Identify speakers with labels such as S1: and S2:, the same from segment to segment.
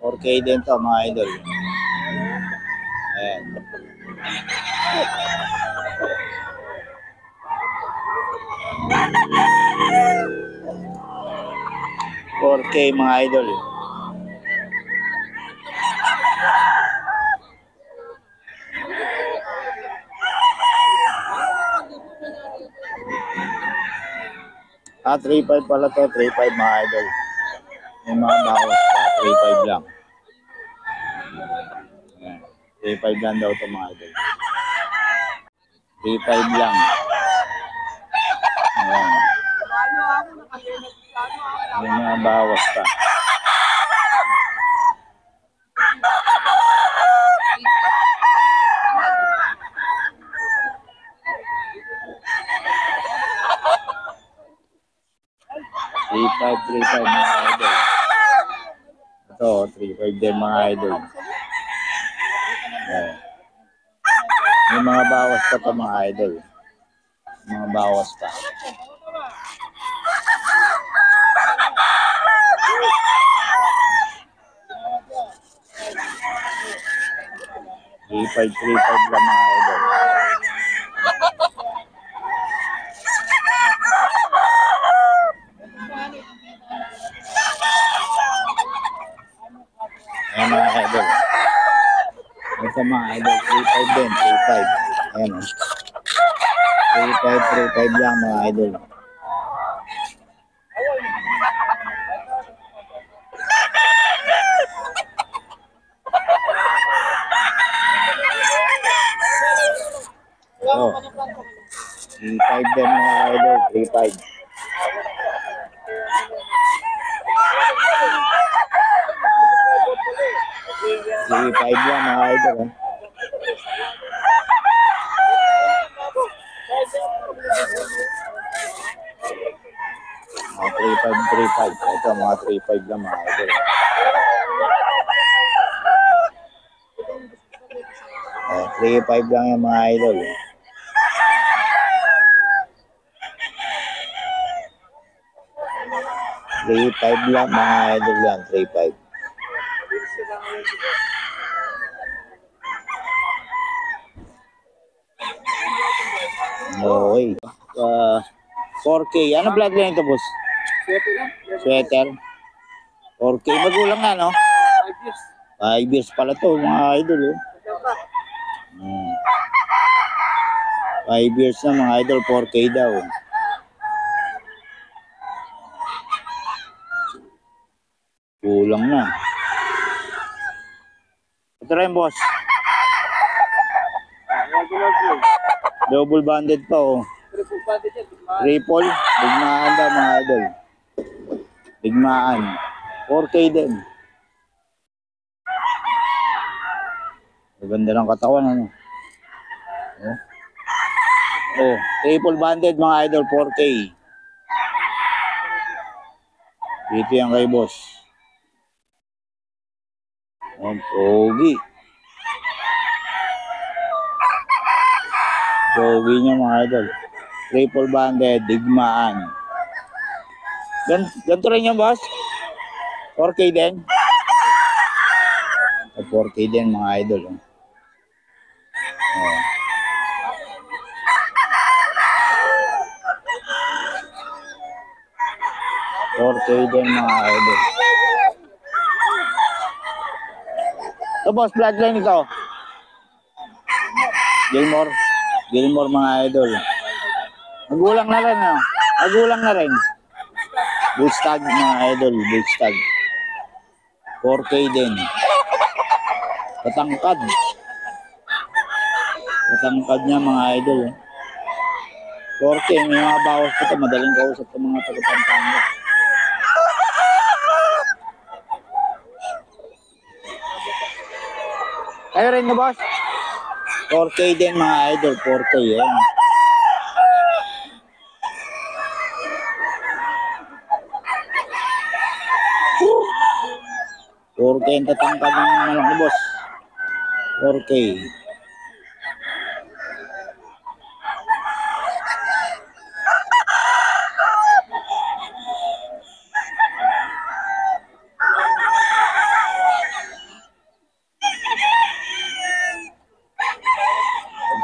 S1: 4K din to mga idol. Ayan. $4K mga idol. Ah, 3.5 pala to, 3.5 mga idol. May mga bawas pa, 3.5 lang. Ayan. 3.5 lang daw to mga idol. 3.5 lang. Ayan. May mga bawas pa. $3.5 mga idol. Ito, 3.5 din mga idol. Ayan. May mga bawas pa pa mga idol. Mga bawas pa. $3.5 lang mga idol. Ayan mga idol. Ito mga idol, 3.5 din, 3.5. Ayan o. 3.5 lang mga idol. Ito. 3.5 din mga idol, 3.5. $3.5 lang mga idol. 3.5. Ito mga 3.5 lang mga idol. 3.5 lang yung mga idol. $3.5 lang mga idol yan, 3.5. Okay. 4K. Ano bloodline ito, boss? Sweater. 4K. Magulang na, no? 5 years pala to, mga idol. 5 years na, mga idol. 4K daw. Kulang na. Ito rin, boss. Double banded pa, oh. Triple. Digmaan daw, mga idol. Digmaan. 4K din. Maganda ng katawan, ano? Oh, triple banded, mga idol, 4K. Dito yan kay boss. Ang pogi. Pogi niya, mga idol. Triple banded, digmaan. Ganito rin yung boss? 4K din? 4K din, mga idol. Oh. 4K din, mga idol. Ito, boss, bloodline ito. Gilmore, mga idol. Magulang na rin, ah. Magulang na rin. Bullstag, mga idol. Bullstag. 4K din. Katangkad. Katangkad niya, mga idol. 4K, may mga bawas pa ito. Madaling kausap sa mga taga-Pampanga. Kayo rin na, boss? 4K din, mga idol. 4K, yan. $4K ang tatangkad ng manok ni boss. 4K.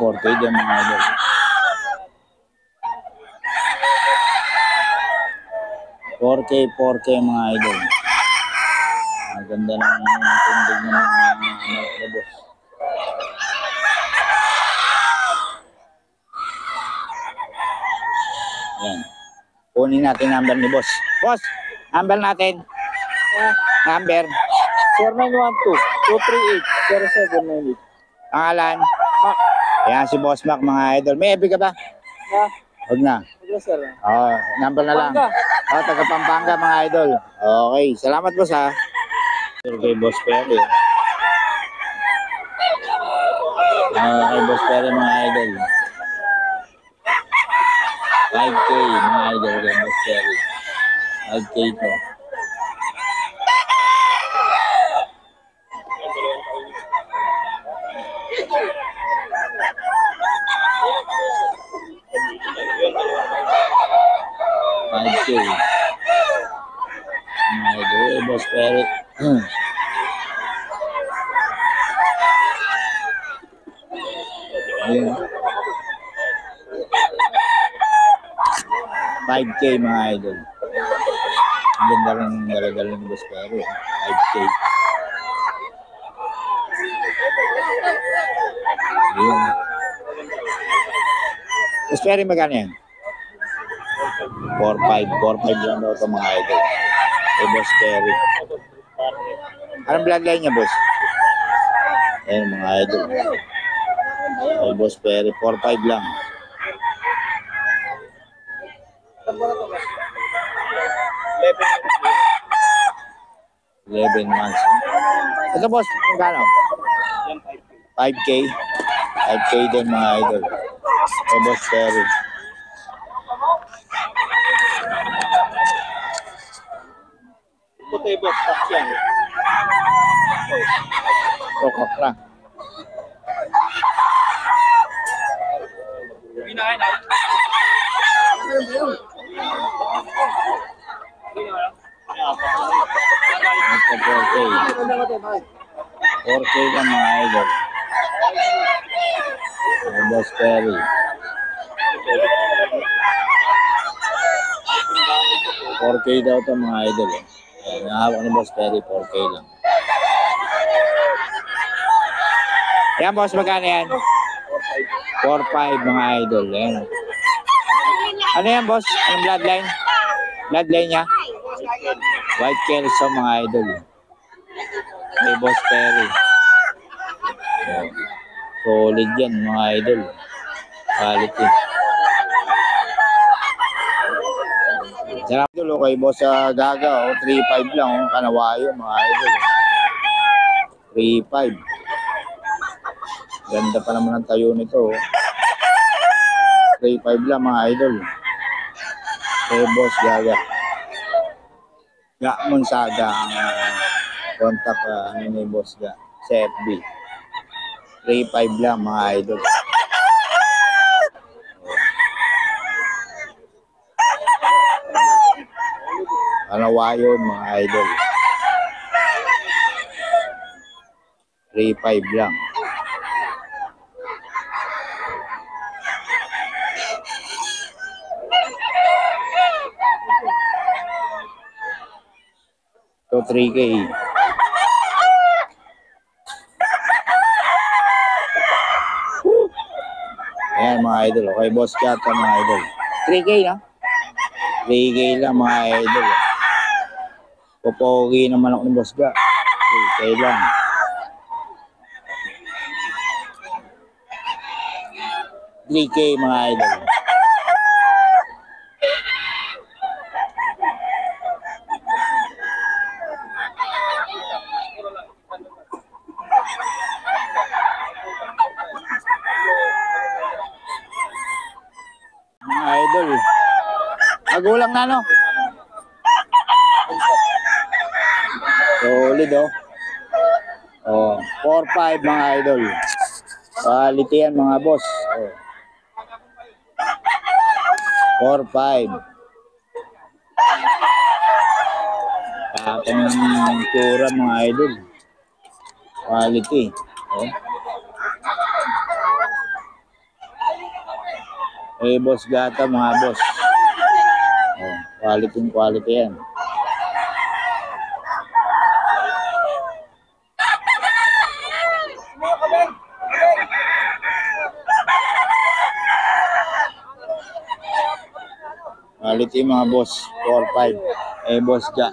S1: 4K din mga idol. 4K mga idol. Maganda ng tindig ng mga boss. Yan. Kunin natin number ni boss. Boss, number natin. Number.
S2: 0912-238-0798.
S1: Pangalan.
S2: Mac.
S1: Yan si Boss Mac mga idol. May FB ka ba?
S2: Ha?
S1: Huwag na.
S2: Wala sir.
S1: Oh, number na lang.
S2: Pampanga.
S1: Oh, taga Pampanga mga idol. Okay, salamat boss ha. Kay Boss Perry. Kay Boss Perry mga idol. 5K mga idol kay Boss Perry. 5K to. Mga idol, Boss Perry. Ayan. 5K mga idol. Ang ganda rin ng dala-dala ni Boss Perry. 5K. Ayan. Boss Perry, magkano yan? 4-5 lang daw ito mga idol. Kay Boss Perry. Anong bloodline niya, boss? Ayan mga idol. Kay Boss Perry, 4-5 lang. 11 months. Ito boss, magkano? 5K. 5K din mga idol. Kay Boss Perry.
S2: Puti boss, tax yan.
S1: Kokok lang.
S2: Pinahin na.
S1: Ito 4K. 4K lang mga idol. Kay Boss Perry. 4K daw ito mga idol. Nahawak ni Boss Perry, 4K lang. Yan boss, magkano yan? 4-5 mga idol. Yan. Ano yan boss? Anong bloodline? Bloodline niya? White Kelso mga idol. Kay Boss Perry. Solid yan mga idol. Quality. Sarap idol kay Boss Gaga. 3-5 lang. Kanawayo mga idol. 3-5. Ganda pa naman ang tayo nito. 3-5 lang mga idol. Kay Boss Gaga. Gamon Saga ang contact ni Boss Gaga sa FB. 3-5 lang mga idol. Kanawayon mga idol. 3-5 lang. So 3K. Ayan mga idol. Okay, Boss Cat mga idol. 3K na? 3K lang mga idol. Popogi naman ako ni Boss Cat. 3K lang. $3K mga idol. Mga idol. Magulang na no? Solid oh. Oh, 4-5 mga idol. Quality yan mga boss. Oh. 4-5. Tapos ng tura mga idol. Quality. Oh. Boss Gata mga boss. Oh, quality yan. Quality mga boss, 4-5. Boss Ga.